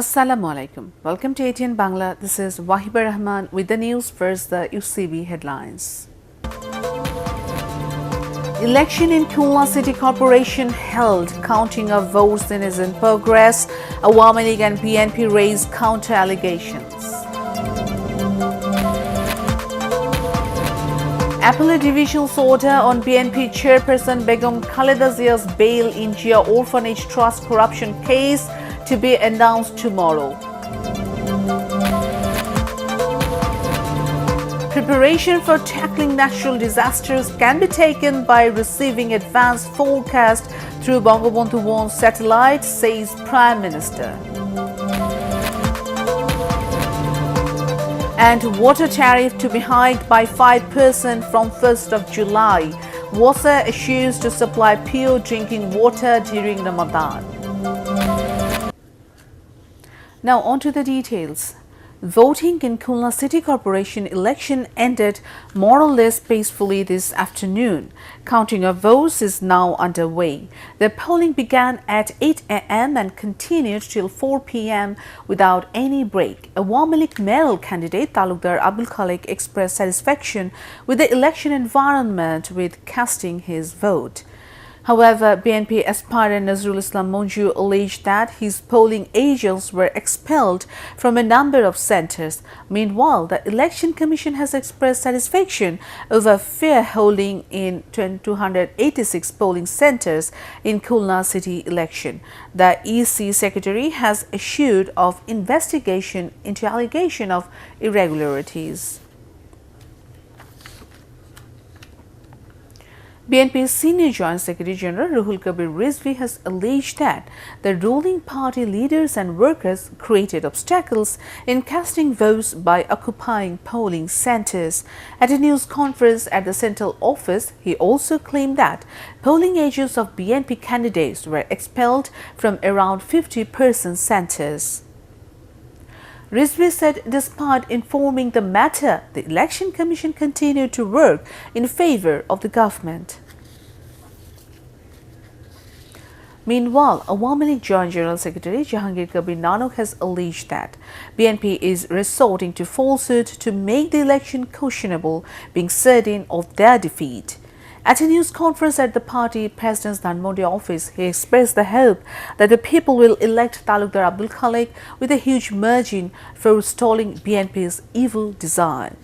Assalamu alaikum. Welcome to ATN Bangla. This is Wahiba Rahman with the news. First, the UCB headlines. Election in Khulna City Corporation held. Counting of votes is in progress. Awami League and BNP raised counter allegations. Appellate Division's order on BNP chairperson Begum Khaleda Zia's bail in Jia Orphanage Trust corruption case to be announced tomorrow. Preparation for tackling natural disasters can be taken by receiving advanced forecast through Bangabandhu 1 satellite, says Prime Minister. And water tariff to be hiked by 5% from 1st of July. WASA assures to supply pure drinking water during Ramadan. Now on to the details. Voting in Khulna City Corporation election ended more or less peacefully this afternoon. Counting of votes is now underway. The polling began at 8 a.m. and continued till 4 p.m. without any break. Awami League mayoral candidate Talukdar Abdul Khalik expressed satisfaction with the election environment with casting his vote. However, BNP aspirant Nazrul Islam Monju alleged that his polling agents were expelled from a number of centres. Meanwhile, the Election Commission has expressed satisfaction over fair holding in 286 polling centres in Khulna city election. The EC Secretary has assured of investigation into allegation of irregularities. BNP's Senior Joint Secretary General Ruhul Kabir Rizvi has alleged that the ruling party leaders and workers created obstacles in casting votes by occupying polling centres. At a news conference at the central office, he also claimed that polling agents of BNP candidates were expelled from around 50% centres. Rizvi said despite informing the matter, the Election Commission continued to work in favour of the government. Meanwhile, Awami League Joint General Secretary Jahangir Kabir Nanok has alleged that BNP is resorting to falsehood to make the election questionable, being certain of their defeat. At a news conference at the party president's Dhanmondi office, he expressed the hope that the people will elect Talukdar Abdul Khalik with a huge margin for stalling BNP's evil design.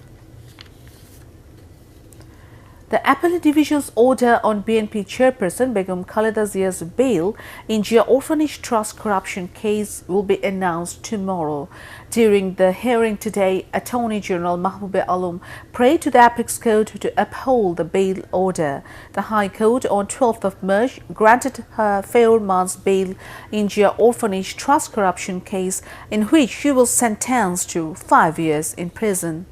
The Appellate Division's order on BNP chairperson Begum Khaleda Zia's bail in Jia Orphanage Trust corruption case will be announced tomorrow. During the hearing today, Attorney General Mahbube Alum prayed to the Apex Court to uphold the bail order. The High Court on 12th of March granted her 4 months bail in Jia Orphanage Trust corruption case, in which she was sentenced to 5 years in prison.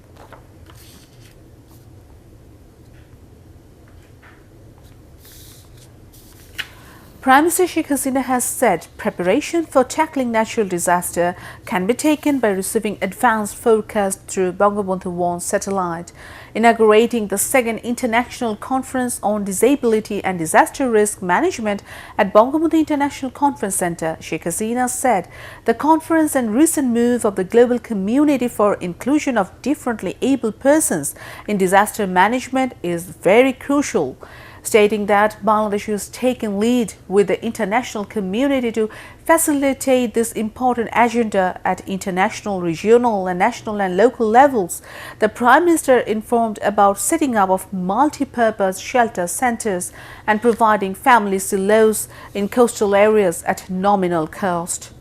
Prime Minister Sheikh Hasina has said preparation for tackling natural disaster can be taken by receiving advanced forecast through Bangabandhu 1 satellite. Inaugurating the 2nd International Conference on Disability and Disaster Risk Management at Bangabandhu International Conference Centre, Sheikh Hasina said the conference and recent move of the global community for inclusion of differently able persons in disaster management is very crucial, stating that Bangladesh has taken lead with the international community to facilitate this important agenda at international, regional and national and local levels. The Prime Minister informed about setting up of multi-purpose shelter centres and providing family silos in coastal areas at nominal cost.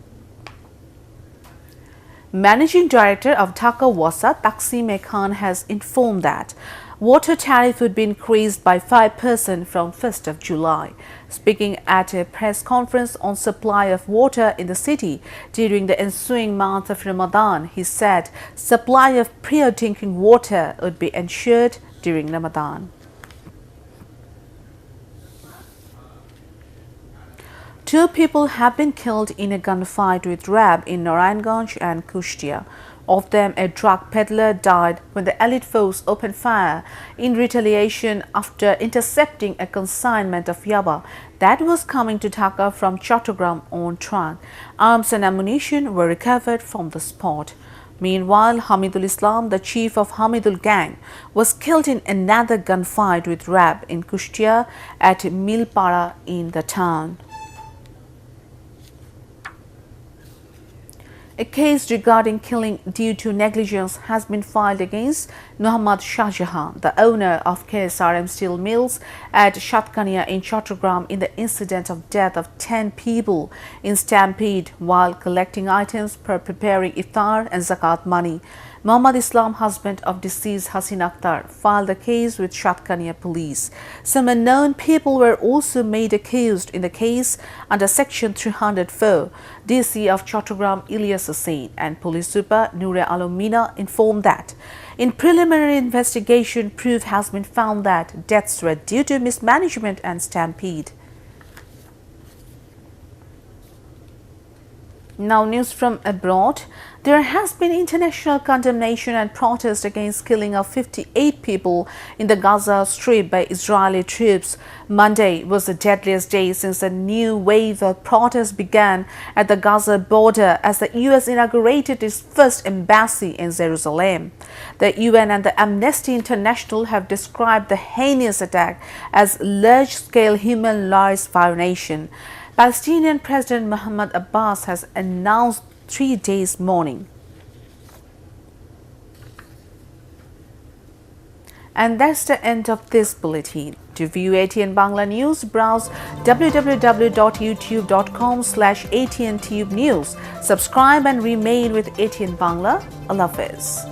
Managing Director of Dhaka WASA, Taksim Khan, has informed that water tariff would be increased by 5% from 1st of July. Speaking at a press conference on supply of water in the city during the ensuing month of Ramadan, he said supply of pure drinking water would be ensured during Ramadan. 2 people have been killed in a gunfight with RAB in Narayanganj and Kushtia. Of them, a drug peddler died when the elite force opened fire in retaliation after intercepting a consignment of yaba that was coming to Dhaka from Chattogram on truck. Arms and ammunition were recovered from the spot. Meanwhile, Hamidul Islam, the chief of Hamidul gang, was killed in another gunfight with RAB in Kushtia at Milpara in the town. A case regarding killing due to negligence has been filed against Muhammad Shahjahan, the owner of KSRM Steel Mills at Shatkania in Chattogram, in the incident of death of 10 people in stampede while collecting items for preparing iftar and zakat money. Muhammad Islam, husband of deceased Hasin Akhtar, filed the case with Shatkania police. Some unknown people were also made accused in the case under Section 304. DC of Chattogram Ilyas Hussain and Police Super Noor Alomina informed that in preliminary investigation, proof has been found that deaths were due to mismanagement and stampede. Now, news from abroad. There has been international condemnation and protest against killing of 58 people in the Gaza Strip by Israeli troops. Monday was the deadliest day since a new wave of protests began at the Gaza border as the US inaugurated its first embassy in Jerusalem. The UN and the Amnesty International have described the heinous attack as large-scale human rights violation. Palestinian President Mahmoud Abbas has announced 3 days mourning. And that's the end of this bulletin. To view ATN Bangla News, browse www.youtube.com/ATN Tube News. Subscribe and remain with ATN Bangla. Allah Hafiz.